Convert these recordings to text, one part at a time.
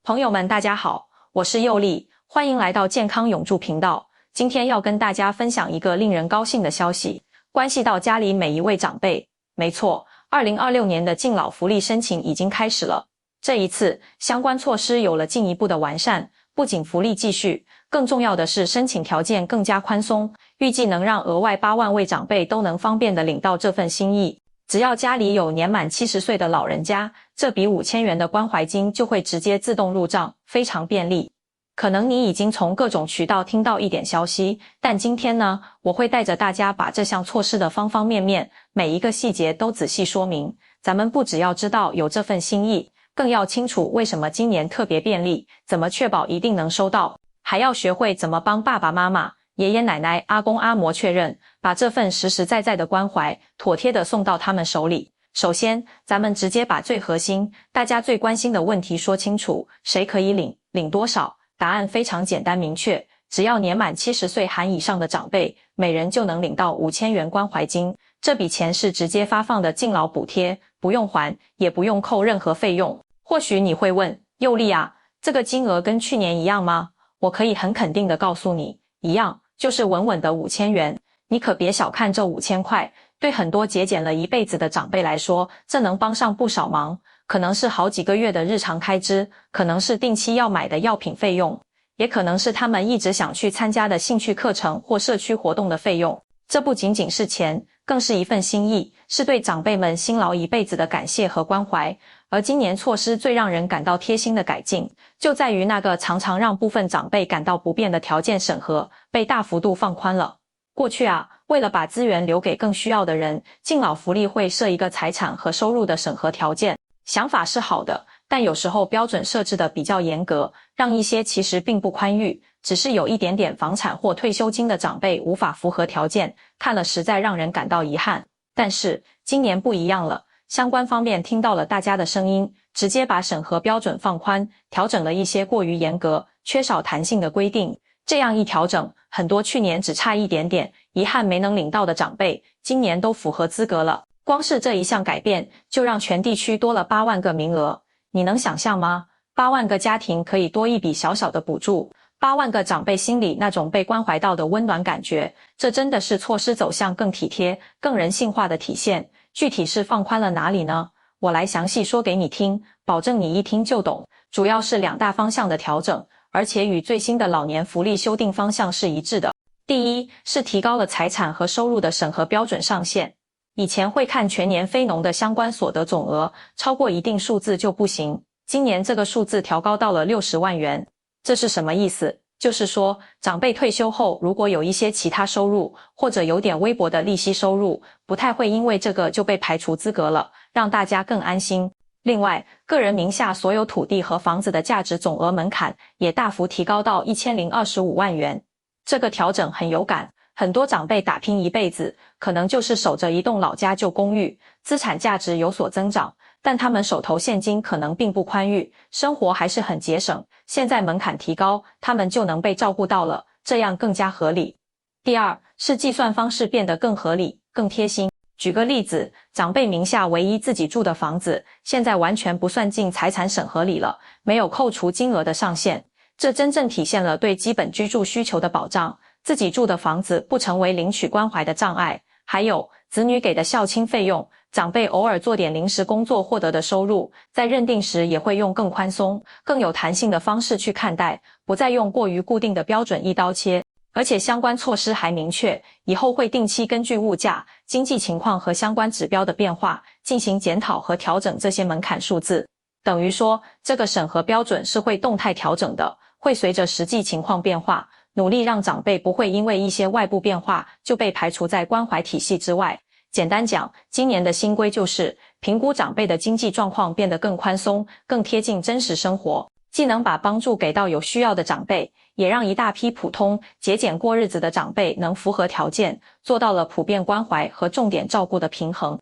朋友们大家好，我是佑丽，欢迎来到健康永驻频道。今天要跟大家分享一个令人高兴的消息，关系到家里每一位长辈。没错，2026年的敬老福利申请已经开始了。这一次，相关措施有了进一步的完善，不仅福利继续，更重要的是申请条件更加宽松，预计能让额外8万位长辈都能方便地领到这份心意。只要家里有年满70岁的老人家，这笔5000元的关怀金就会直接自动入账，非常便利。可能你已经从各种渠道听到一点消息，但今天呢，我会带着大家把这项措施的方方面面，每一个细节都仔细说明。咱们不只要知道有这份心意，更要清楚为什么今年特别便利，怎么确保一定能收到，还要学会怎么帮爸爸妈妈、爷爷奶奶、阿公阿嬷确认，把这份实实在在的关怀妥帖地送到他们手里。首先，咱们直接把最核心、大家最关心的问题说清楚，谁可以领，领多少？答案非常简单明确，只要年满70岁含以上的长辈，每人就能领到5000元关怀金。这笔钱是直接发放的敬老补贴，不用还，也不用扣任何费用。或许你会问，佑丽啊，这个金额跟去年一样吗？我可以很肯定地告诉你，一样，就是稳稳的5000元。你可别小看这5000块，对很多节俭了一辈子的长辈来说，这能帮上不少忙。可能是好几个月的日常开支，可能是定期要买的药品费用，也可能是他们一直想去参加的兴趣课程或社区活动的费用。这不仅仅是钱，更是一份心意，是对长辈们辛劳一辈子的感谢和关怀。而今年措施最让人感到贴心的改进，就在于那个常常让部分长辈感到不便的条件审核被大幅度放宽了。过去啊，为了把资源留给更需要的人，敬老福利会设一个财产和收入的审核条件。想法是好的，但有时候标准设置的比较严格，让一些其实并不宽裕，只是有一点点房产或退休金的长辈无法符合条件，看了实在让人感到遗憾。但是今年不一样了，相关方面听到了大家的声音，直接把审核标准放宽，调整了一些过于严格、缺少弹性的规定。这样一调整，很多去年只差一点点，遗憾没能领到的长辈，今年都符合资格了。光是这一项改变，就让全地区多了8万个名额。你能想象吗？8万个家庭可以多一笔小小的补助，8万个长辈心里那种被关怀到的温暖感觉，这真的是措施走向更体贴、更人性化的体现。具体是放宽了哪里呢？我来详细说给你听，保证你一听就懂。主要是2大方向的调整，而且与最新的老年福利修订方向是一致的。第一，是提高了财产和收入的审核标准上限。以前会看全年非农的相关所得总额，超过一定数字就不行。今年这个数字调高到了60万元。这是什么意思？就是说，长辈退休后如果有一些其他收入，或者有点微薄的利息收入，不太会因为这个就被排除资格了，让大家更安心。另外，个人名下所有土地和房子的价值总额门槛也大幅提高到1025万元。这个调整很有感。很多长辈打拼一辈子，可能就是守着一栋老家旧公寓，资产价值有所增长，但他们手头现金可能并不宽裕，生活还是很节省。现在门槛提高，他们就能被照顾到了，这样更加合理。第二，是计算方式变得更合理、更贴心。举个例子，长辈名下唯一自己住的房子，现在完全不算进财产审核里了，没有扣除金额的上限，这真正体现了对基本居住需求的保障。自己住的房子不成为领取关怀的障碍。还有子女给的孝亲费用，长辈偶尔做点临时工作获得的收入，在认定时也会用更宽松、更有弹性的方式去看待，不再用过于固定的标准一刀切。而且相关措施还明确，以后会定期根据物价、经济情况和相关指标的变化，进行检讨和调整这些门槛数字。等于说，这个审核标准是会动态调整的，会随着实际情况变化，努力让长辈不会因为一些外部变化就被排除在关怀体系之外。简单讲，今年的新规就是评估长辈的经济状况变得更宽松，更贴近真实生活，既能把帮助给到有需要的长辈，也让一大批普通节俭过日子的长辈能符合条件，做到了普遍关怀和重点照顾的平衡。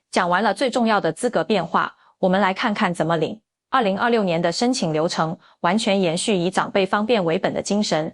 讲完了最重要的资格变化，我们来看看怎么领。2026年的申请流程完全延续以长辈方便为本的精神。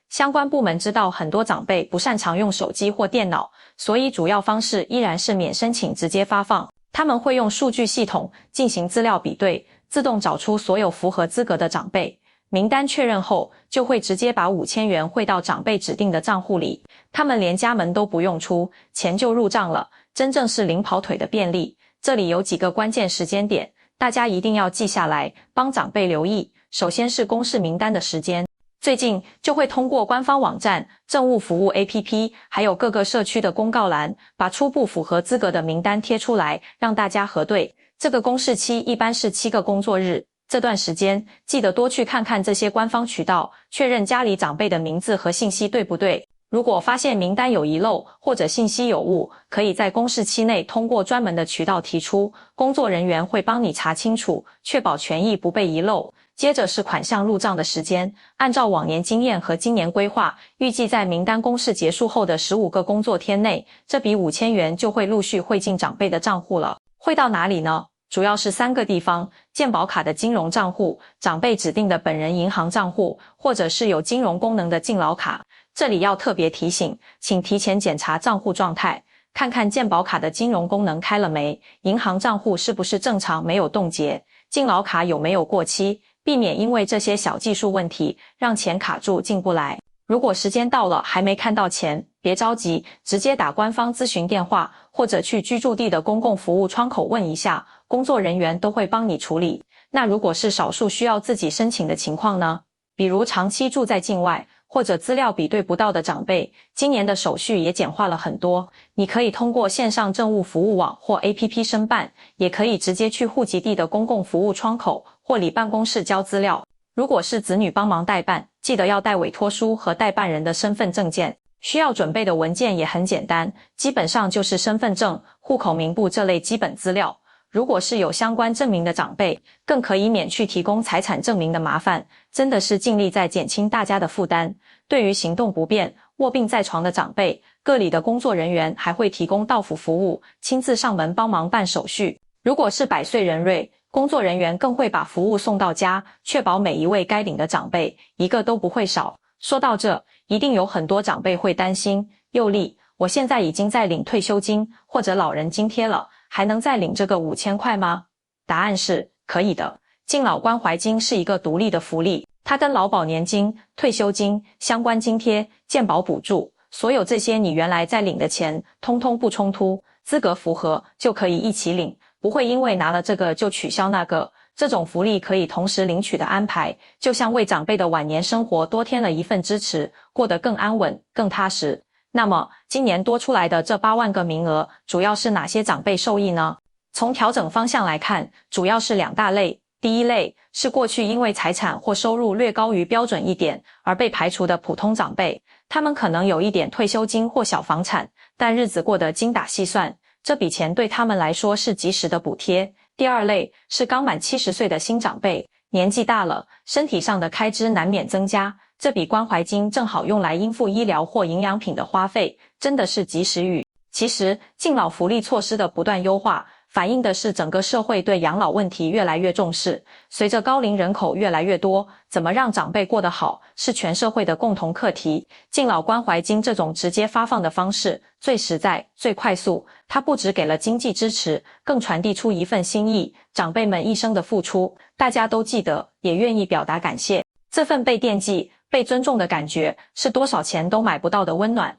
相关部门知道很多长辈不擅长用手机或电脑，所以主要方式依然是免申请直接发放。他们会用数据系统进行资料比对，自动找出所有符合资格的长辈。名单确认后，就会直接把5000元汇到长辈指定的账户里，他们连家门都不用出，钱就入账了，真正是零跑腿的便利。这里有几个关键时间点，大家一定要记下来，帮长辈留意。首先是公示名单的时间，最近就会通过官方网站、政务服务 APP， 还有各个社区的公告栏，把初步符合资格的名单贴出来，让大家核对。这个公示期一般是7个工作日，这段时间记得多去看看这些官方渠道，确认家里长辈的名字和信息对不对。如果发现名单有遗漏或者信息有误，可以在公示期内通过专门的渠道提出，工作人员会帮你查清楚，确保权益不被遗漏。接着是款项入账的时间，按照往年经验和今年规划，预计在名单公示结束后的15个工作天内，这笔5000元就会陆续汇进长辈的账户了。汇到哪里呢？主要是3个地方：健保卡的金融账户、长辈指定的本人银行账户，或者是有金融功能的敬老卡。这里要特别提醒，请提前检查账户状态，看看健保卡的金融功能开了没，银行账户是不是正常没有冻结，敬老卡有没有过期，避免因为这些小技术问题让钱卡住进不来。如果时间到了还没看到钱，别着急，直接打官方咨询电话，或者去居住地的公共服务窗口问一下，工作人员都会帮你处理。那如果是少数需要自己申请的情况呢？比如长期住在境外，或者资料比对不到的长辈，今年的手续也简化了很多，你可以通过线上政务服务网或 APP 申办，也可以直接去户籍地的公共服务窗口或里办公室交资料。如果是子女帮忙代办，记得要带委托书和代办人的身份证件。需要准备的文件也很简单，基本上就是身份证、户口名簿这类基本资料。如果是有相关证明的长辈，更可以免去提供财产证明的麻烦，真的是尽力在减轻大家的负担。对于行动不便、卧病在床的长辈，各里的工作人员还会提供到府服务，亲自上门帮忙办手续。如果是百岁人瑞，工作人员更会把服务送到家，确保每一位该领的长辈一个都不会少。说到这，一定有很多长辈会担心，佑丽，我现在已经在领退休金或者老人津贴了，还能再领这个5000块吗？答案是可以的。敬老关怀金是一个独立的福利，它跟劳保年金、退休金、相关津贴、健保补助，所有这些你原来在领的钱通通不冲突，资格符合就可以一起领，不会因为拿了这个就取消那个。这种福利可以同时领取的安排，就像为长辈的晚年生活多添了一份支持，过得更安稳、更踏实。那么，今年多出来的这8万个名额，主要是哪些长辈受益呢？从调整方向来看，主要是2大类。第一类是过去因为财产或收入略高于标准一点而被排除的普通长辈，他们可能有一点退休金或小房产，但日子过得精打细算，这笔钱对他们来说是及时的补贴。第二类是刚满70岁的新长辈，年纪大了，身体上的开支难免增加，这笔关怀金正好用来应付医疗或营养品的花费，真的是及时雨。其实，敬老福利措施的不断优化，反映的是整个社会对养老问题越来越重视。随着高龄人口越来越多，怎么让长辈过得好，是全社会的共同课题。敬老关怀金这种直接发放的方式，最实在、最快速，它不只给了经济支持，更传递出一份心意，长辈们一生的付出，大家都记得，也愿意表达感谢。这份被惦记、被尊重的感觉，是多少钱都买不到的温暖。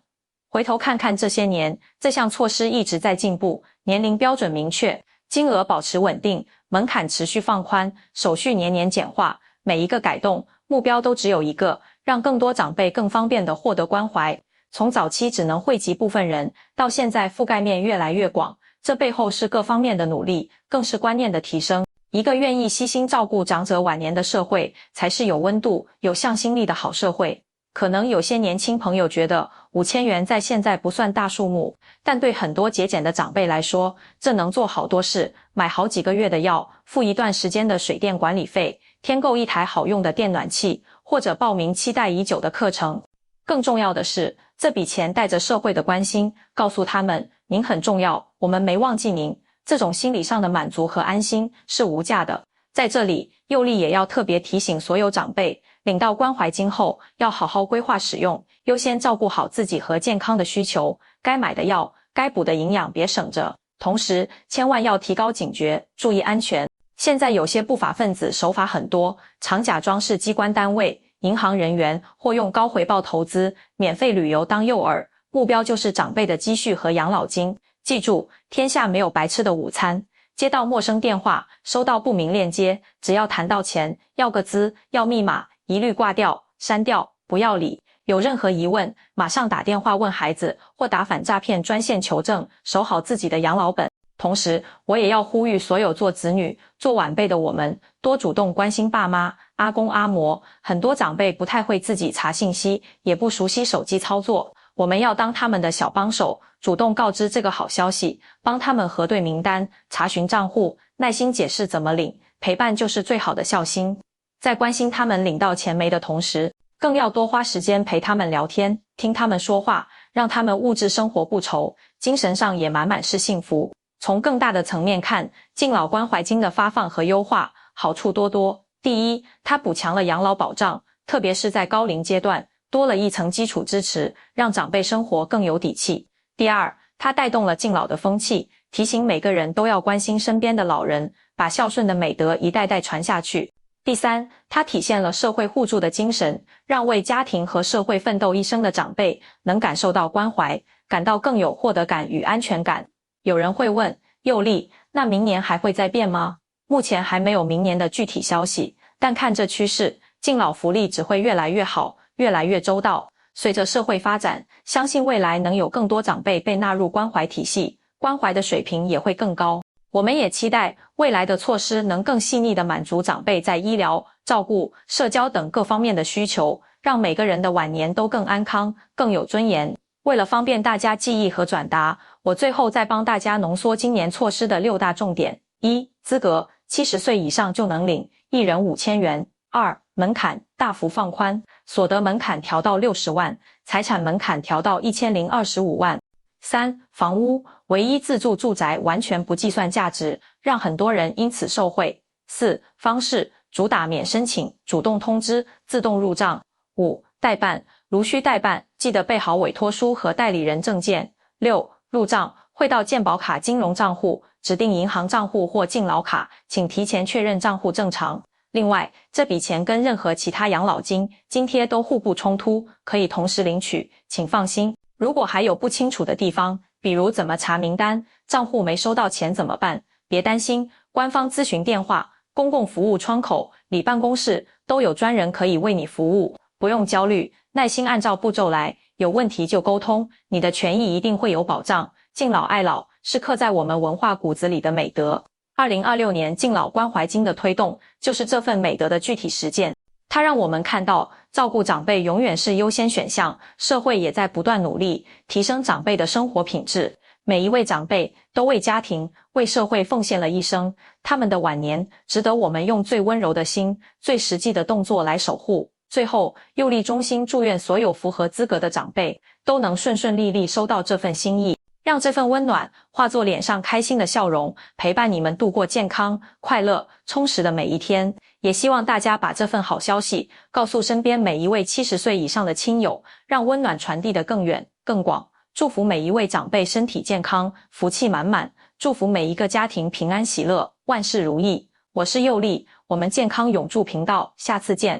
回头看看这些年，这项措施一直在进步，年龄标准明确，金额保持稳定，门槛持续放宽，手续年年简化，每一个改动，目标都只有一个，让更多长辈更方便地获得关怀。从早期只能惠及部分人，到现在覆盖面越来越广，这背后是各方面的努力，更是观念的提升。一个愿意悉心照顾长者晚年的社会，才是有温度、有向心力的好社会。可能有些年轻朋友觉得5000元在现在不算大数目，但对很多节俭的长辈来说，这能做好多事，买好几个月的药，付一段时间的水电管理费，添购一台好用的电暖器，或者报名期待已久的课程。更重要的是，这笔钱带着社会的关心，告诉他们您很重要，我们没忘记您，这种心理上的满足和安心是无价的。在这里，佑丽也要特别提醒所有长辈，领到关怀金后，要好好规划使用，优先照顾好自己和健康的需求，该买的药，该补的营养别省着。同时，千万要提高警觉，注意安全。现在有些不法分子手法很多，常假装是机关单位、银行人员，或用高回报投资、免费旅游当诱饵，目标就是长辈的积蓄和养老金。记住，天下没有白吃的午餐。接到陌生电话，收到不明链接，只要谈到钱，要个资，要密码，一律挂掉、删掉，不要理。有任何疑问，马上打电话问孩子，或打反诈骗专线求证，守好自己的养老本。同时，我也要呼吁所有做子女、做晚辈的我们，多主动关心爸妈、阿公阿嬷。很多长辈不太会自己查信息，也不熟悉手机操作，我们要当他们的小帮手，主动告知这个好消息，帮他们核对名单、查询账户，耐心解释怎么领，陪伴就是最好的孝心。在关心他们领到钱没的同时，更要多花时间陪他们聊天，听他们说话，让他们物质生活不愁，精神上也满满是幸福。从更大的层面看，敬老关怀金的发放和优化，好处多多。第一，它补强了养老保障，特别是在高龄阶段，多了一层基础支持，让长辈生活更有底气。第二，它带动了敬老的风气，提醒每个人都要关心身边的老人，把孝顺的美德一代代传下去。第三，它体现了社会互助的精神，让为家庭和社会奋斗一生的长辈能感受到关怀，感到更有获得感与安全感。有人会问，佑丽，那明年还会再变吗？目前还没有明年的具体消息，但看这趋势，敬老福利只会越来越好，越来越周到。随着社会发展，相信未来能有更多长辈被纳入关怀体系，关怀的水平也会更高。我们也期待未来的措施能更细腻地满足长辈在医疗、照顾、社交等各方面的需求，让每个人的晚年都更安康、更有尊严。为了方便大家记忆和转达，我最后再帮大家浓缩今年措施的6大重点。1. 资格70岁以上就能领，一人5000元。2. 门槛大幅放宽，所得门槛调到60万，财产门槛调到1025万。3. 房屋唯一自住住宅完全不计算价值，让很多人因此受惠。4. 方式主打免申请、主动通知、自动入账。5. 代办如需代办，记得备好委托书和代理人证件。6. 入账汇到健保卡金融账户、指定银行账户或敬老卡，请提前确认账户正常。另外，这笔钱跟任何其他养老金、津贴都互不冲突，可以同时领取，请放心。如果还有不清楚的地方，比如怎么查名单、账户没收到钱怎么办，别担心，官方咨询电话、公共服务窗口、里办公室都有专人可以为你服务，不用焦虑，耐心按照步骤来，有问题就沟通，你的权益一定会有保障。敬老爱老是刻在我们文化骨子里的美德。2026年敬老关怀金的推动，就是这份美德的具体实践。它让我们看到，照顾长辈永远是优先选项，社会也在不断努力，提升长辈的生活品质。每一位长辈都为家庭、为社会奉献了一生，他们的晚年值得我们用最温柔的心、最实际的动作来守护。最后，佑利衷心祝愿所有符合资格的长辈都能顺顺利利收到这份心意，让这份温暖化作脸上开心的笑容，陪伴你们度过健康、快乐、充实的每一天。也希望大家把这份好消息告诉身边每一位70岁以上的亲友，让温暖传递得更远、更广。祝福每一位长辈身体健康，福气满满，祝福每一个家庭平安喜乐，万事如意。我是佑利，我们健康永驻频道，下次见。